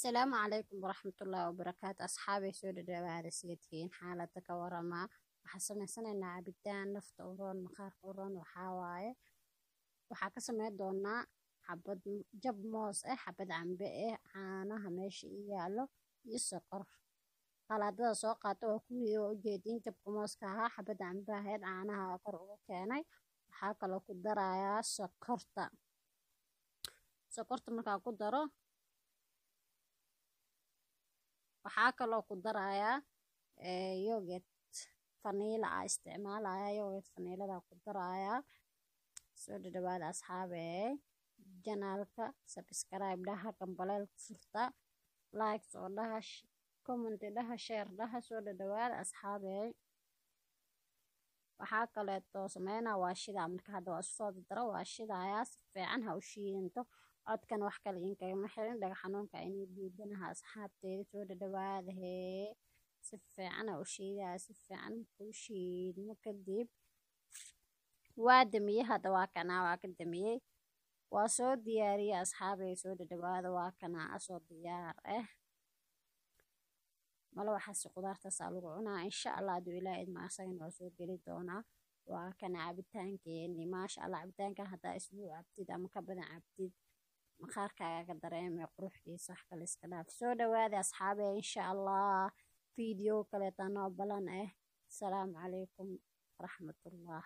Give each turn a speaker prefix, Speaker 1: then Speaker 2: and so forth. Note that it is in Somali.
Speaker 1: السلام عليكم ورحمة الله وبركاته أصحابي سود الدوار سيدكين حالتك ورما وحسنا سنة عبدان نفط أورون مخاخ أورون وحاواي وحاكا سمي دونا حبد جب موس حبد عنبئ عانا هميش إيالو يسقر قلادة سوقاتو وكوي جيدين جب موسكاها حبد عنبئ هيد عاناها قرؤو كاني وحاكا لو كدرايا سكرتا مركا كدرو waxaa kaloo ku darayaa yogurt faniila ah isticmaalaya yogurt faniilada ku darayaa soo dhawaada asxaabe janaalka subscribe dhaha kambaleel ku furta like soo dhaha comment dhaha share dhaha soo dhawaada asxaabe waxaa kaleeto sameynaa waa shida marka hadda waa soo daro waa shidaaya si fiican ha u shiidanto codkan wax kale in kaga maxay dhaga xanuunka inay diidanaha asxaabteeda soo dhawaada si fiican u shiidaa si fiican u shiidmo kadib waa damiyay hadda waa kana waa ka damiyay waa soo diyaariyay asxaabay soo dhawaada waa kana soo diyaar mala waxa qudaarta lagu cunaa insha Allah haduu ilaahay ma asagana waa soo gali doonaa waa kana cabitaankeeni maasha Allah cabitaanka hadda isbuuc cabtid ama ka badan cabtid maqaarkaaga dareemay quruxdiisa wax kale iska dhaaf soo dhawaada asxaabe insha Allah video kale tan oo balan assalaamu calaykum waraxmatullaah